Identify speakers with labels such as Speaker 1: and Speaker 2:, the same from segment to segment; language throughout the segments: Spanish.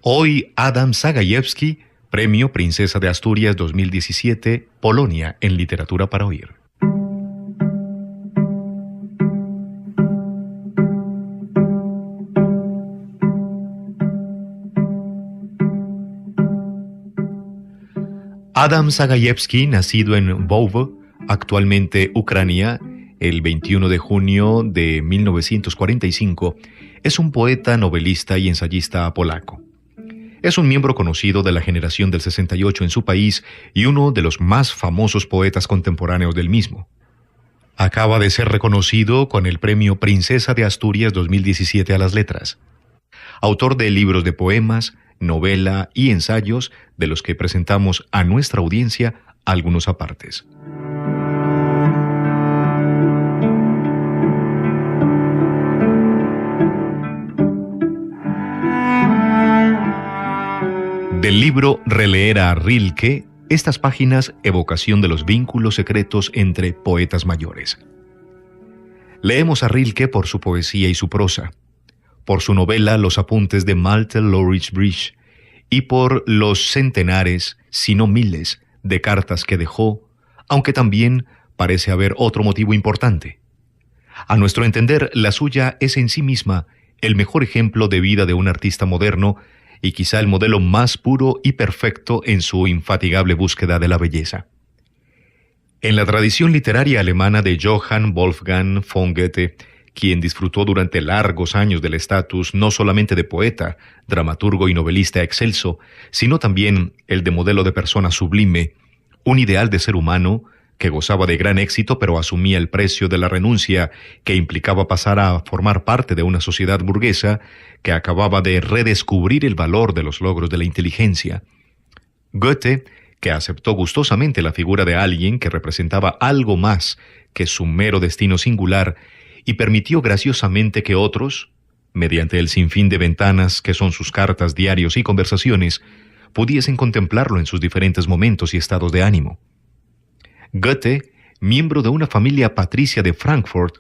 Speaker 1: Hoy Adam Zagajewski, Premio Princesa de Asturias 2017, Polonia en Literatura para Oír. Adam Zagajewski, nacido en Lwów, actualmente Ucrania, el 21 de junio de 1945, es un poeta, novelista y ensayista polaco. Es un miembro conocido de la generación del 68 en su país y uno de los más famosos poetas contemporáneos del mismo. Acaba de ser reconocido con el Premio Princesa de Asturias 2017 a las letras. Autor de libros de poemas, novela y ensayos, de los que presentamos a nuestra audiencia algunos apartes. Del libro Releer a Rilke, estas páginas evocación de los vínculos secretos entre poetas mayores. Leemos a Rilke por su poesía y su prosa, por su novela Los apuntes de Malte Louwrich Bridge y por los centenares, si no miles, de cartas que dejó, aunque también parece haber otro motivo importante. A nuestro entender, la suya es en sí misma el mejor ejemplo de vida de un artista moderno y quizá el modelo más puro y perfecto en su infatigable búsqueda de la belleza. En la tradición literaria alemana de Johann Wolfgang von Goethe, quien disfrutó durante largos años del estatus no solamente de poeta, dramaturgo y novelista excelso, sino también el de modelo de persona sublime, un ideal de ser humano que gozaba de gran éxito pero asumía el precio de la renuncia que implicaba pasar a formar parte de una sociedad burguesa que acababa de redescubrir el valor de los logros de la inteligencia. Goethe, que aceptó gustosamente la figura de alguien que representaba algo más que su mero destino singular y permitió graciosamente que otros, mediante el sinfín de ventanas que son sus cartas, diarios y conversaciones, pudiesen contemplarlo en sus diferentes momentos y estados de ánimo. Goethe, miembro de una familia patricia de Frankfurt,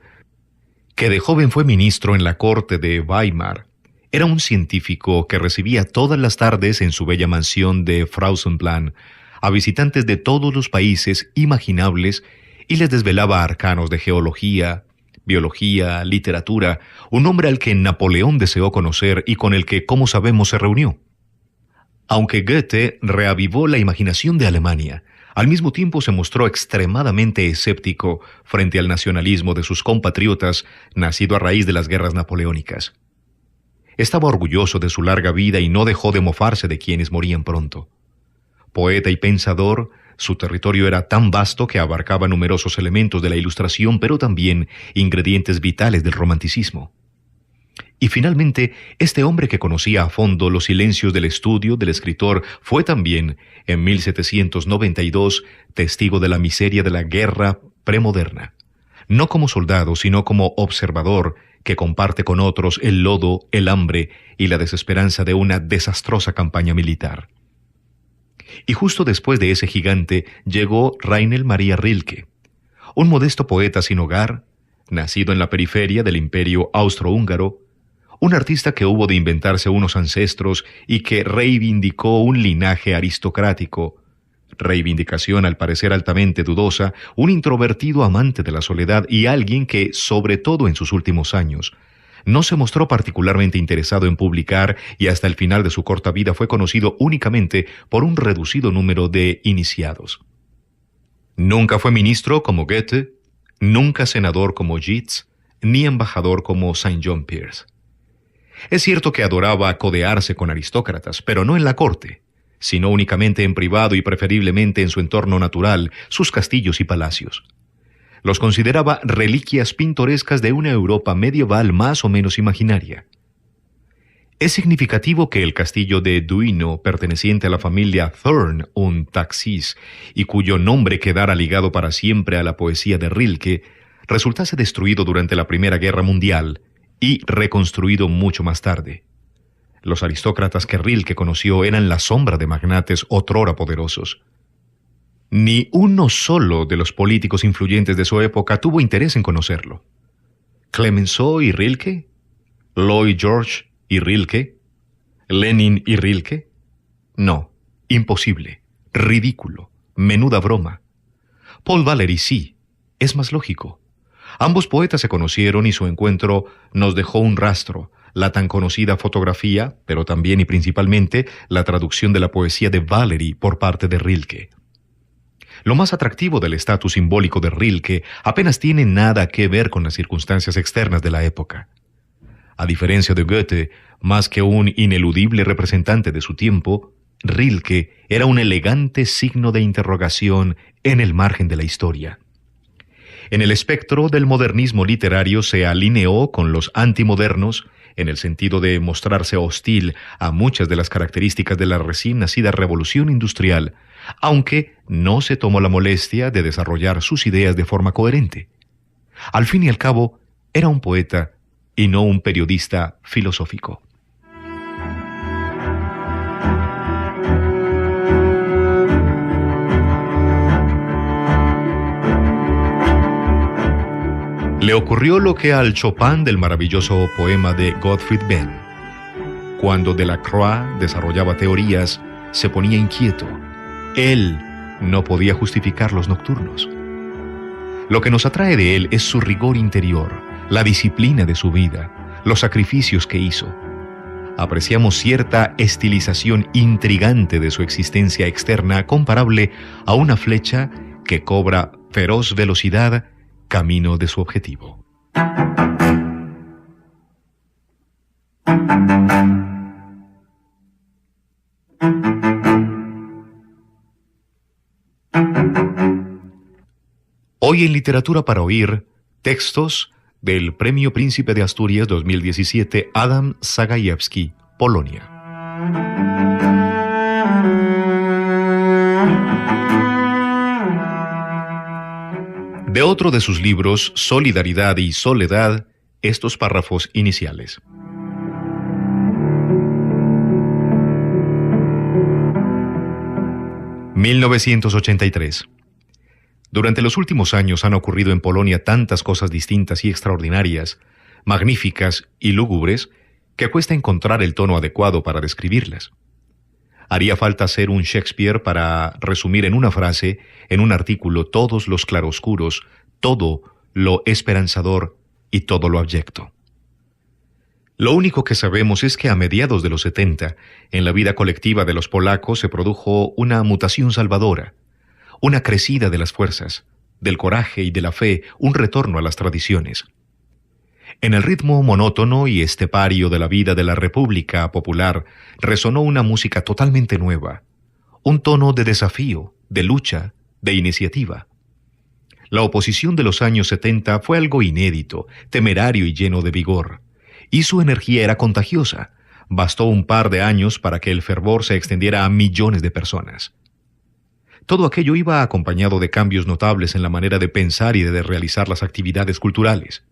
Speaker 1: que de joven fue ministro en la corte de Weimar, era un científico que recibía todas las tardes en su bella mansión de Frauenplan a visitantes de todos los países imaginables y les desvelaba arcanos de geología, biología, literatura, un hombre al que Napoleón deseó conocer y con el que, como sabemos, se reunió. Aunque Goethe reavivó la imaginación de Alemania, al mismo tiempo se mostró extremadamente escéptico frente al nacionalismo de sus compatriotas, nacido a raíz de las guerras napoleónicas. Estaba orgulloso de su larga vida y no dejó de mofarse de quienes morían pronto. Poeta y pensador, su territorio era tan vasto que abarcaba numerosos elementos de la Ilustración, pero también ingredientes vitales del romanticismo. Y finalmente, este hombre que conocía a fondo los silencios del estudio del escritor fue también, en 1792, testigo de la miseria de la guerra premoderna. No como soldado, sino como observador que comparte con otros el lodo, el hambre y la desesperanza de una desastrosa campaña militar. Y justo después de ese gigante llegó Rainer Maria Rilke, un modesto poeta sin hogar, nacido en la periferia del Imperio austrohúngaro, un artista que hubo de inventarse unos ancestros y que reivindicó un linaje aristocrático, reivindicación al parecer altamente dudosa, un introvertido amante de la soledad y alguien que, sobre todo en sus últimos años, no se mostró particularmente interesado en publicar y hasta el final de su corta vida fue conocido únicamente por un reducido número de iniciados. Nunca fue ministro como Goethe, nunca senador como Yeats, ni embajador como St. John Pierce. Es cierto que adoraba codearse con aristócratas, pero no en la corte, sino únicamente en privado y preferiblemente en su entorno natural, sus castillos y palacios. Los consideraba reliquias pintorescas de una Europa medieval más o menos imaginaria. Es significativo que el castillo de Duino, perteneciente a la familia Thurn und Taxis, y cuyo nombre quedara ligado para siempre a la poesía de Rilke, resultase destruido durante la Primera Guerra Mundial y reconstruido mucho más tarde. Los aristócratas que Rilke conoció eran la sombra de magnates otrora poderosos. Ni uno solo de los políticos influyentes de su época tuvo interés en conocerlo. Clemenceau y Rilke, Lloyd George y Rilke, ¿Lenin y Rilke? No, imposible, ridículo, menuda broma. Paul Valéry sí, es más lógico. Ambos poetas se conocieron y su encuentro nos dejó un rastro, la tan conocida fotografía, pero también y principalmente la traducción de la poesía de Valéry por parte de Rilke. Lo más atractivo del estatus simbólico de Rilke apenas tiene nada que ver con las circunstancias externas de la época. A diferencia de Goethe, más que un ineludible representante de su tiempo, Rilke era un elegante signo de interrogación en el margen de la historia. En el espectro del modernismo literario se alineó con los antimodernos, en el sentido de mostrarse hostil a muchas de las características de la recién nacida revolución industrial, aunque no se tomó la molestia de desarrollar sus ideas de forma coherente. Al fin y al cabo, era un poeta y no un periodista filosófico. Le ocurrió lo que al Chopin del maravilloso poema de Gottfried Benn. Cuando Delacroix desarrollaba teorías, se ponía inquieto. Él no podía justificar los nocturnos. Lo que nos atrae de él es su rigor interior, la disciplina de su vida, los sacrificios que hizo. Apreciamos cierta estilización intrigante de su existencia externa comparable a una flecha que cobra feroz velocidad camino de su objetivo. Hoy en Literatura para Oír, textos del Premio Príncipe de Asturias 2017 Adam Zagajewski, Polonia. De otro de sus libros, Solidaridad y Soledad, estos párrafos iniciales. «1983. Durante los últimos años han ocurrido en Polonia tantas cosas distintas y extraordinarias, magníficas y lúgubres, que cuesta encontrar el tono adecuado para describirlas. Haría falta ser un Shakespeare para resumir en una frase, en un artículo, todos los claroscuros, todo lo esperanzador y todo lo abyecto. Lo único que sabemos es que a mediados de los 70, en la vida colectiva de los polacos se produjo una mutación salvadora, una crecida de las fuerzas, del coraje y de la fe, un retorno a las tradiciones. En el ritmo monótono y estepario de la vida de la República Popular resonó una música totalmente nueva, un tono de desafío, de lucha, de iniciativa. La oposición de los años 70 fue algo inédito, temerario y lleno de vigor, y su energía era contagiosa. Bastó un par de años para que el fervor se extendiera a millones de personas. Todo aquello iba acompañado de cambios notables en la manera de pensar y de realizar las actividades culturales.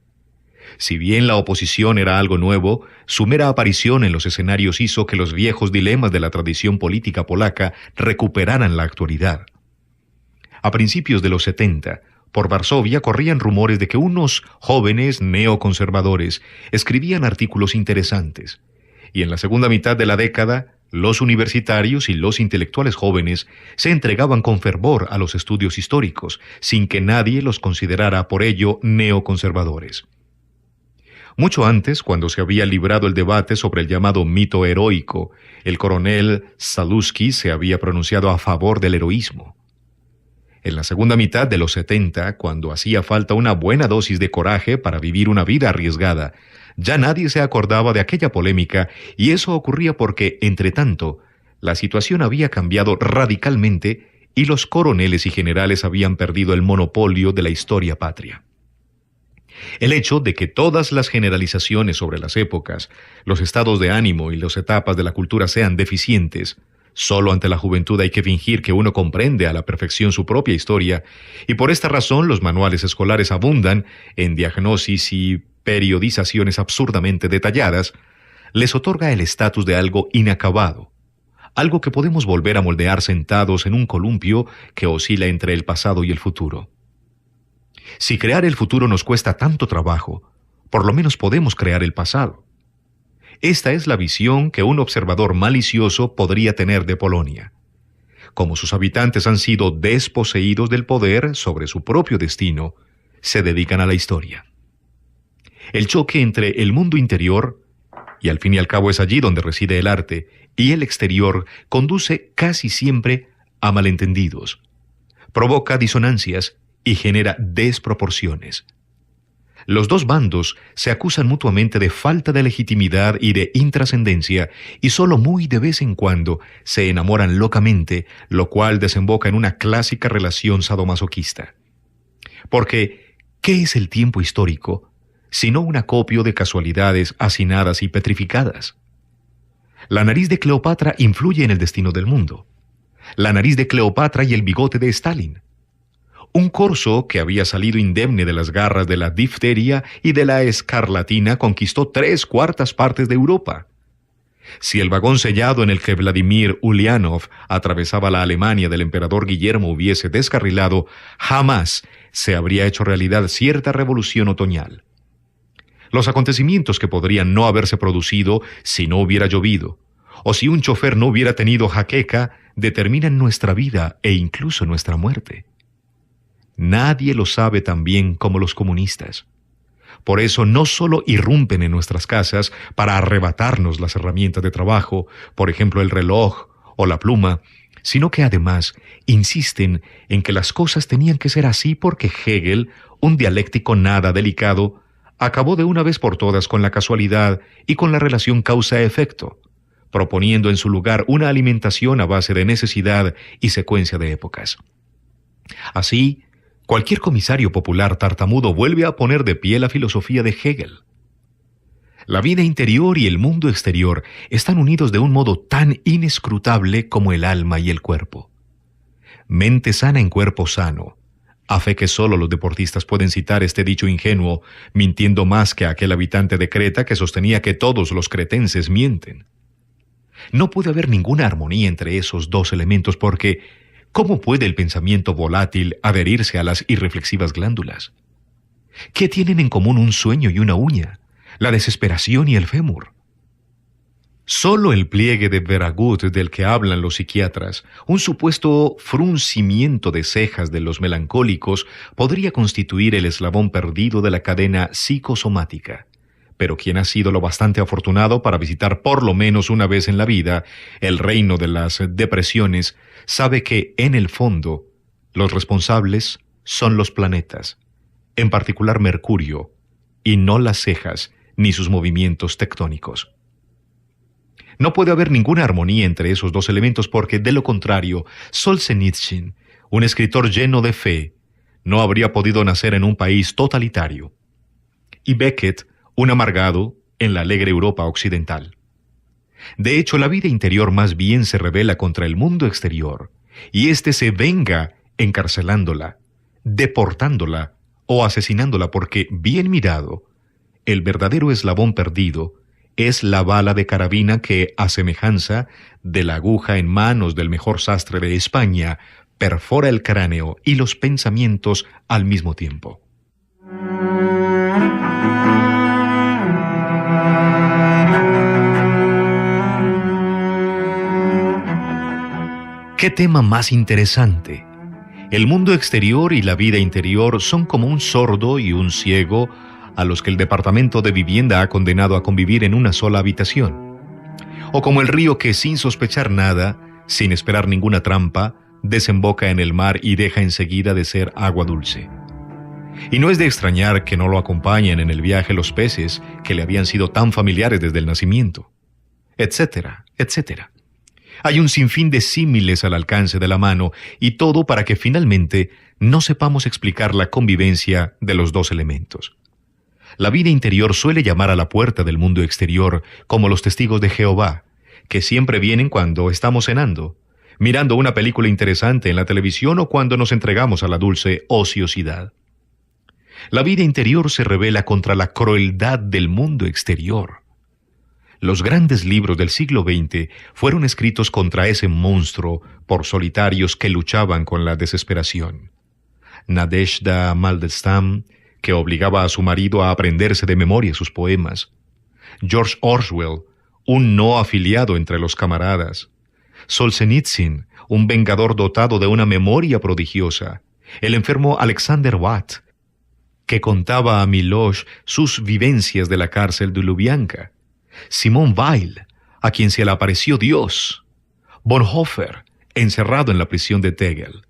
Speaker 1: Si bien la oposición era algo nuevo, su mera aparición en los escenarios hizo que los viejos dilemas de la tradición política polaca recuperaran la actualidad. A principios de los 70, por Varsovia corrían rumores de que unos jóvenes neoconservadores escribían artículos interesantes, y en la segunda mitad de la década, los universitarios y los intelectuales jóvenes se entregaban con fervor a los estudios históricos, sin que nadie los considerara por ello neoconservadores. Mucho antes, cuando se había librado el debate sobre el llamado mito heroico, el coronel Zaluski se había pronunciado a favor del heroísmo. En la segunda mitad de los 70, cuando hacía falta una buena dosis de coraje para vivir una vida arriesgada, ya nadie se acordaba de aquella polémica, y eso ocurría porque, entre tanto, la situación había cambiado radicalmente y los coroneles y generales habían perdido el monopolio de la historia patria. El hecho de que todas las generalizaciones sobre las épocas, los estados de ánimo y las etapas de la cultura sean deficientes, solo ante la juventud hay que fingir que uno comprende a la perfección su propia historia, y por esta razón los manuales escolares abundan en diagnosis y periodizaciones absurdamente detalladas, les otorga el estatus de algo inacabado, algo que podemos volver a moldear sentados en un columpio que oscila entre el pasado y el futuro. Si crear el futuro nos cuesta tanto trabajo, por lo menos podemos crear el pasado. Esta es la visión que un observador malicioso podría tener de Polonia. Como sus habitantes han sido desposeídos del poder sobre su propio destino, se dedican a la historia. El choque entre el mundo interior, y al fin y al cabo es allí donde reside el arte, y el exterior conduce casi siempre a malentendidos, provoca disonancias y genera desproporciones. Los dos bandos se acusan mutuamente de falta de legitimidad y de intrascendencia, y solo muy de vez en cuando se enamoran locamente, lo cual desemboca en una clásica relación sadomasoquista. Porque, ¿qué es el tiempo histórico sino un acopio de casualidades hacinadas y petrificadas? La nariz de Cleopatra influye en el destino del mundo. La nariz de Cleopatra y el bigote de Stalin. Un corzo que había salido indemne de las garras de la difteria y de la escarlatina conquistó 3/4 partes de Europa. Si el vagón sellado en el que Vladimir Ulyanov atravesaba la Alemania del emperador Guillermo hubiese descarrilado, jamás se habría hecho realidad cierta revolución otoñal. Los acontecimientos que podrían no haberse producido si no hubiera llovido, o si un chofer no hubiera tenido jaqueca, determinan nuestra vida e incluso nuestra muerte. Nadie lo sabe tan bien como los comunistas. Por eso no solo irrumpen en nuestras casas para arrebatarnos las herramientas de trabajo, por ejemplo el reloj o la pluma, sino que además insisten en que las cosas tenían que ser así porque Hegel, un dialéctico nada delicado, acabó de una vez por todas con la casualidad y con la relación causa-efecto, proponiendo en su lugar una alimentación a base de necesidad y secuencia de épocas. Así, cualquier comisario popular tartamudo vuelve a poner de pie la filosofía de Hegel. La vida interior y el mundo exterior están unidos de un modo tan inescrutable como el alma y el cuerpo. Mente sana en cuerpo sano. A fe que solo los deportistas pueden citar este dicho ingenuo, mintiendo más que aquel habitante de Creta que sostenía que todos los cretenses mienten. No puede haber ninguna armonía entre esos dos elementos porque ¿cómo puede el pensamiento volátil adherirse a las irreflexivas glándulas? ¿Qué tienen en común un sueño y una uña? La desesperación y el fémur. Solo el pliegue de Veragut del que hablan los psiquiatras, un supuesto fruncimiento de cejas de los melancólicos, podría constituir el eslabón perdido de la cadena psicosomática. Pero quien ha sido lo bastante afortunado para visitar por lo menos una vez en la vida el reino de las depresiones, sabe que, en el fondo, los responsables son los planetas, en particular Mercurio, y no las cejas ni sus movimientos tectónicos. No puede haber ninguna armonía entre esos dos elementos porque, de lo contrario, Solzhenitsyn, un escritor lleno de fe, no habría podido nacer en un país totalitario. Y Beckett, un amargado, en la alegre Europa occidental. De hecho, la vida interior más bien se rebela contra el mundo exterior, y éste se venga encarcelándola, deportándola o asesinándola porque, bien mirado, el verdadero eslabón perdido es la bala de carabina que, a semejanza de la aguja en manos del mejor sastre de España, perfora el cráneo y los pensamientos al mismo tiempo. ¿Qué tema más interesante? El mundo exterior y la vida interior son como un sordo y un ciego a los que el Departamento de Vivienda ha condenado a convivir en una sola habitación. O como el río que, sin sospechar nada, sin esperar ninguna trampa, desemboca en el mar y deja enseguida de ser agua dulce. Y no es de extrañar que no lo acompañen en el viaje los peces que le habían sido tan familiares desde el nacimiento, etcétera, etcétera. Hay un sinfín de símiles al alcance de la mano, y todo para que finalmente no sepamos explicar la convivencia de los dos elementos. La vida interior suele llamar a la puerta del mundo exterior, como los testigos de Jehová, que siempre vienen cuando estamos cenando, mirando una película interesante en la televisión o cuando nos entregamos a la dulce ociosidad. La vida interior se rebela contra la crueldad del mundo exterior. Los grandes libros del siglo XX fueron escritos contra ese monstruo por solitarios que luchaban con la desesperación. Nadezhda Mandelstam, que obligaba a su marido a aprenderse de memoria sus poemas. George Orwell, un no afiliado entre los camaradas, Solzhenitsyn, un vengador dotado de una memoria prodigiosa, el enfermo Alexander Watt, que contaba a Miloš sus vivencias de la cárcel de Lubyanka, Simone Weil, a quien se le apareció Dios, Bonhoeffer, encerrado en la prisión de Tegel.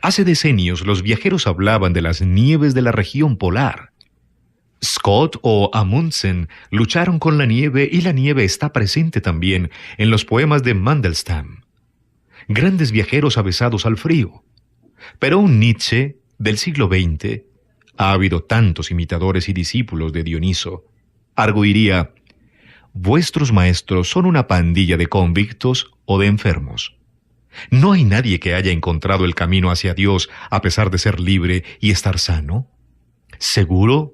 Speaker 1: Hace decenios los viajeros hablaban de las nieves de la región polar. Scott o Amundsen lucharon con la nieve y la nieve está presente también en los poemas de Mandelstam. Grandes viajeros avesados al frío. Pero un Nietzsche del siglo XX, ha habido tantos imitadores y discípulos de Dioniso, arguiría: vuestros maestros son una pandilla de convictos o de enfermos. ¿No hay nadie que haya encontrado el camino hacia Dios a pesar de ser libre y estar sano? ¿Seguro?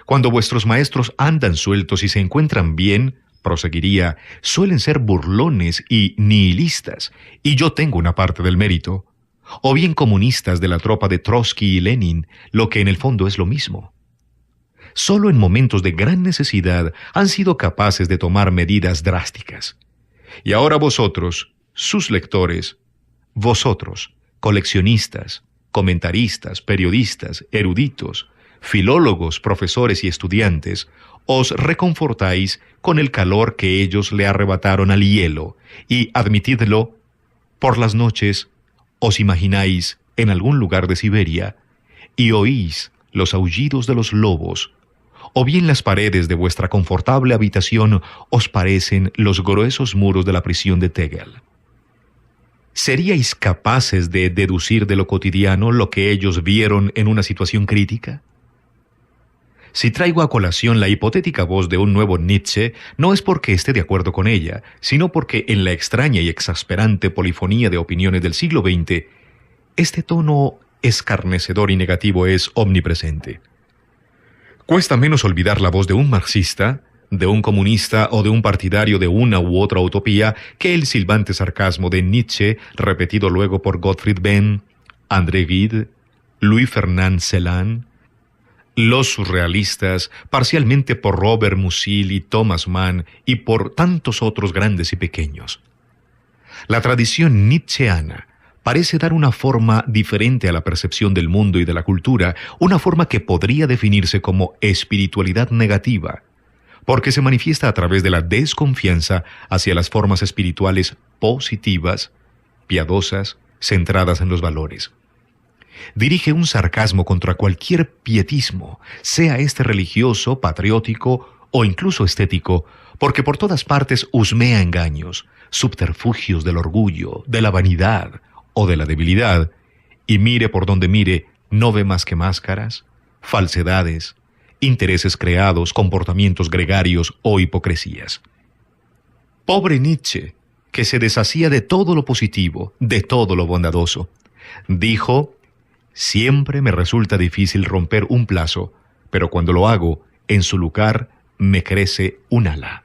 Speaker 1: Cuando vuestros maestros andan sueltos y se encuentran bien, proseguiría, suelen ser burlones y nihilistas, y yo tengo una parte del mérito. O bien comunistas de la tropa de Trotsky y Lenin, lo que en el fondo es lo mismo. Solo en momentos de gran necesidad han sido capaces de tomar medidas drásticas. Y ahora vosotros, sus lectores, vosotros, coleccionistas, comentaristas, periodistas, eruditos, filólogos, profesores y estudiantes, os reconfortáis con el calor que ellos le arrebataron al hielo, y admitidlo, por las noches os imagináis en algún lugar de Siberia, y oís los aullidos de los lobos, o bien las paredes de vuestra confortable habitación os parecen los gruesos muros de la prisión de Tegel. ¿Seríais capaces de deducir de lo cotidiano lo que ellos vieron en una situación crítica? Si traigo a colación la hipotética voz de un nuevo Nietzsche, no es porque esté de acuerdo con ella, sino porque en la extraña y exasperante polifonía de opiniones del siglo XX, este tono escarnecedor y negativo es omnipresente. Cuesta menos olvidar la voz de un marxista, de un comunista o de un partidario de una u otra utopía que el silbante sarcasmo de Nietzsche, repetido luego por Gottfried Benn, André Gide, Louis-Ferdinand Celan, los surrealistas, parcialmente por Robert Musil y Thomas Mann y por tantos otros grandes y pequeños. La tradición nietzscheana parece dar una forma diferente a la percepción del mundo y de la cultura, una forma que podría definirse como espiritualidad negativa, porque se manifiesta a través de la desconfianza hacia las formas espirituales positivas, piadosas, centradas en los valores. Dirige un sarcasmo contra cualquier pietismo, sea este religioso, patriótico o incluso estético, porque por todas partes husmea engaños, subterfugios del orgullo, de la vanidad o de la debilidad, y mire por donde mire, no ve más que máscaras, falsedades, intereses creados, comportamientos gregarios o hipocresías. Pobre Nietzsche, que se deshacía de todo lo positivo, de todo lo bondadoso. Dijo: siempre me resulta difícil romper un plazo, pero cuando lo hago, en su lugar me crece un ala.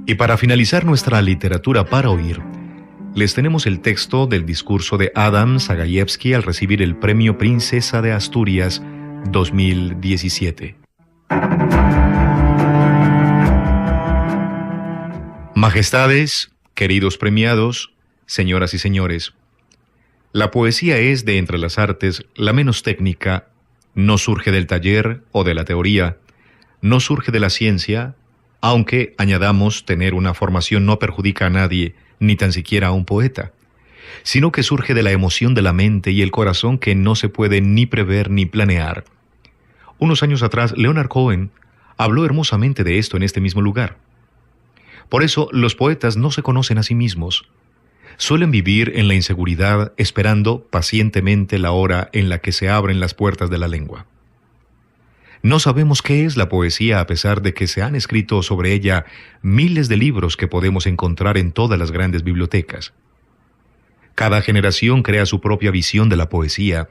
Speaker 1: Y para finalizar nuestra literatura para oír, les tenemos el texto del discurso de Adam Zagajewski al recibir el Premio Princesa de Asturias 2017. Majestades, queridos premiados, señoras y señores, la poesía es, de entre las artes, la menos técnica, no surge del taller o de la teoría, no surge de la ciencia, aunque, añadamos, tener una formación no perjudica a nadie, ni tan siquiera a un poeta, sino que surge de la emoción de la mente y el corazón que no se puede ni prever ni planear. Unos años atrás, Leonard Cohen habló hermosamente de esto en este mismo lugar. Por eso, los poetas no se conocen a sí mismos. Suelen vivir en la inseguridad, esperando pacientemente la hora en la que se abren las puertas de la lengua. No sabemos qué es la poesía a pesar de que se han escrito sobre ella miles de libros que podemos encontrar en todas las grandes bibliotecas. Cada generación crea su propia visión de la poesía,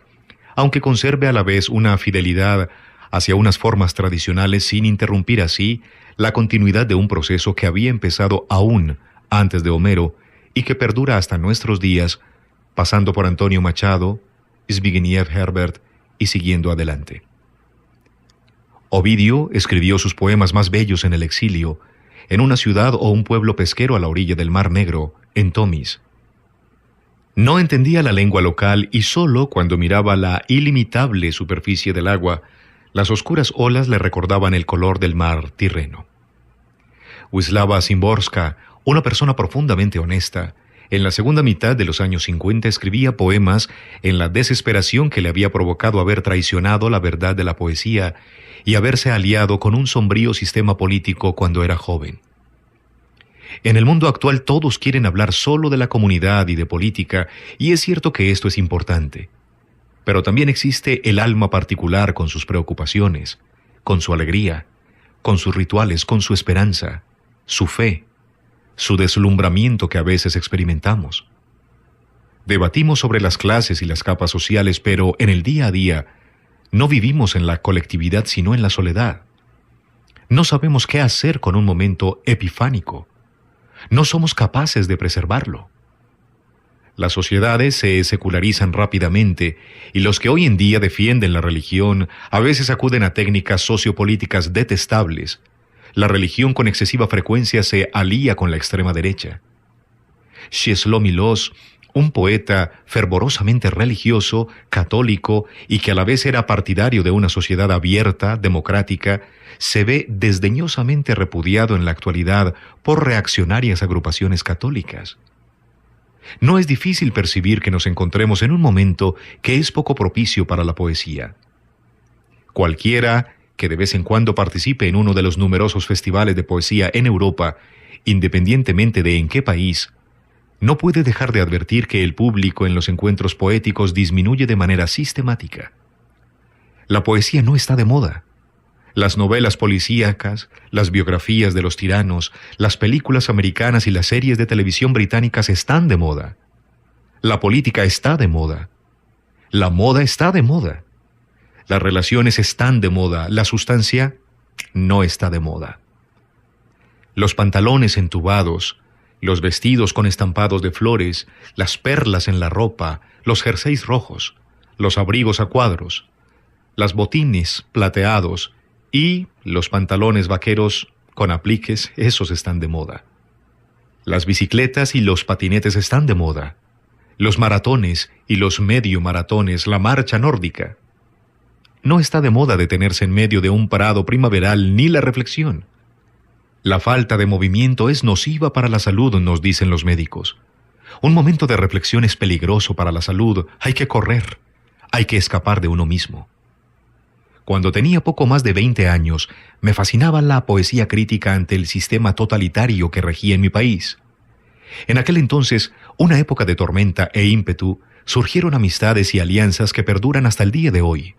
Speaker 1: aunque conserve a la vez una fidelidad hacia unas formas tradicionales sin interrumpir así la continuidad de un proceso que había empezado aún antes de Homero, y que perdura hasta nuestros días, pasando por Antonio Machado, Zbigniew Herbert y siguiendo adelante. Ovidio escribió sus poemas más bellos en el exilio, en una ciudad o un pueblo pesquero a la orilla del Mar Negro, en Tomis. No entendía la lengua local y solo cuando miraba la ilimitable superficie del agua, las oscuras olas le recordaban el color del mar Tirreno. Wisława Szymborska, una persona profundamente honesta, en la segunda mitad de los años 50 escribía poemas en la desesperación que le había provocado haber traicionado la verdad de la poesía y haberse aliado con un sombrío sistema político cuando era joven. En el mundo actual todos quieren hablar solo de la comunidad y de política, y es cierto que esto es importante. Pero también existe el alma particular con sus preocupaciones, con su alegría, con sus rituales, con su esperanza, su fe, su deslumbramiento que a veces experimentamos. Debatimos sobre las clases y las capas sociales, pero en el día a día no vivimos en la colectividad sino en la soledad. No sabemos qué hacer con un momento epifánico. No somos capaces de preservarlo. Las sociedades se secularizan rápidamente y los que hoy en día defienden la religión a veces acuden a técnicas sociopolíticas detestables. La religión con excesiva frecuencia se alía con la extrema derecha. Czesław Miłosz, un poeta fervorosamente religioso, católico y que a la vez era partidario de una sociedad abierta, democrática, se ve desdeñosamente repudiado en la actualidad por reaccionarias agrupaciones católicas. No es difícil percibir que nos encontremos en un momento que es poco propicio para la poesía. Cualquiera que de vez en cuando participe en uno de los numerosos festivales de poesía en Europa, independientemente de en qué país, no puede dejar de advertir que el público en los encuentros poéticos disminuye de manera sistemática. La poesía no está de moda. Las novelas policíacas, las biografías de los tiranos, las películas americanas y las series de televisión británicas están de moda. La política está de moda. La moda está de moda. Las relaciones están de moda. La sustancia no está de moda. Los pantalones entubados, los vestidos con estampados de flores, las perlas en la ropa, los jerseys rojos, los abrigos a cuadros, las botines plateados y los pantalones vaqueros con apliques, esos están de moda. Las bicicletas y los patinetes están de moda. Los maratones y los medio maratones, la marcha nórdica. No está de moda detenerse en medio de un prado primaveral ni la reflexión. La falta de movimiento es nociva para la salud, nos dicen los médicos. Un momento de reflexión es peligroso para la salud. Hay que correr. Hay que escapar de uno mismo. Cuando tenía poco más de 20 años, me fascinaba la poesía crítica ante el sistema totalitario que regía en mi país. En aquel entonces, una época de tormenta e ímpetu, surgieron amistades y alianzas que perduran hasta el día de hoy.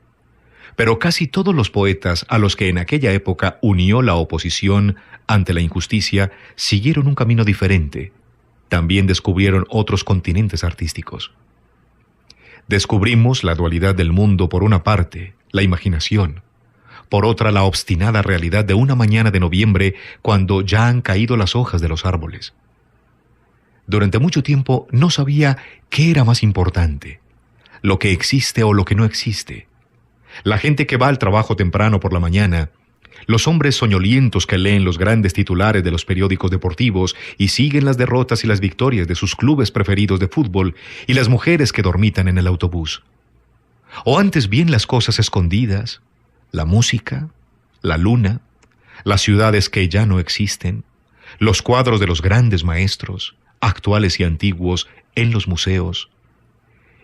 Speaker 1: Pero casi todos los poetas a los que en aquella época unió la oposición ante la injusticia siguieron un camino diferente. También descubrieron otros continentes artísticos. Descubrimos la dualidad del mundo por una parte, la imaginación, por otra la obstinada realidad de una mañana de noviembre cuando ya han caído las hojas de los árboles. Durante mucho tiempo no sabía qué era más importante, lo que existe o lo que no existe. La gente que va al trabajo temprano por la mañana, los hombres soñolientos que leen los grandes titulares de los periódicos deportivos y siguen las derrotas y las victorias de sus clubes preferidos de fútbol, y las mujeres que dormitan en el autobús. O antes bien las cosas escondidas, la música, la luna, las ciudades que ya no existen, los cuadros de los grandes maestros, actuales y antiguos, en los museos.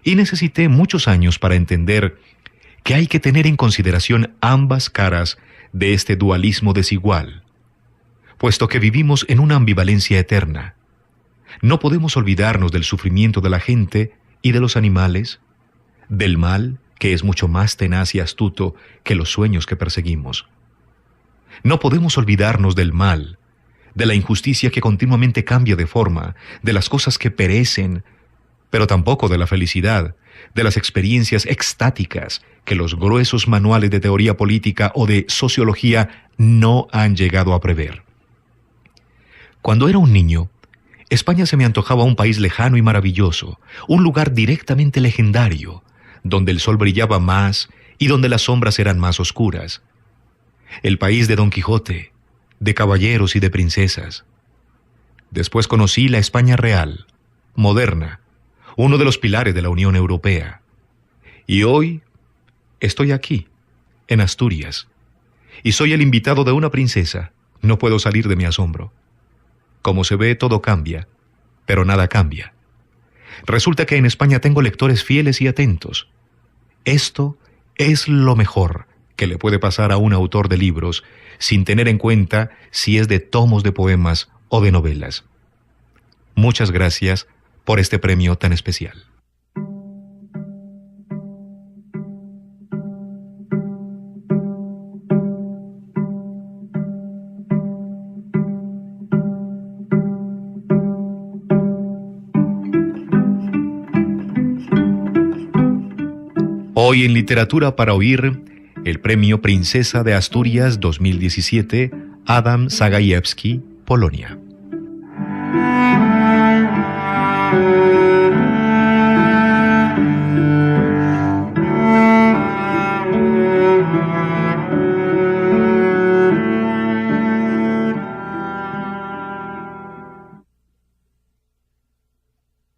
Speaker 1: Y necesité muchos años para entender que hay que tener en consideración ambas caras de este dualismo desigual, puesto que vivimos en una ambivalencia eterna. No podemos olvidarnos del sufrimiento de la gente y de los animales, del mal, que es mucho más tenaz y astuto que los sueños que perseguimos. No podemos olvidarnos del mal, de la injusticia que continuamente cambia de forma, de las cosas que perecen, pero tampoco de la felicidad, de las experiencias extáticas que los gruesos manuales de teoría política o de sociología no han llegado a prever. Cuando era un niño, España se me antojaba un país lejano y maravilloso, un lugar directamente legendario, donde el sol brillaba más y donde las sombras eran más oscuras. El país de Don Quijote, de caballeros y de princesas. Después conocí la España real, moderna, uno de los pilares de la Unión Europea. Y hoy estoy aquí, en Asturias, y soy el invitado de una princesa. No puedo salir de mi asombro. Como se ve, todo cambia, pero nada cambia. Resulta que en España tengo lectores fieles y atentos. Esto es lo mejor que le puede pasar a un autor de libros, sin tener en cuenta si es de tomos de poemas o de novelas. Muchas gracias por este premio tan especial. Hoy en Literatura para Oír, el premio Princesa de Asturias 2017, Adam Zagajewski, Polonia.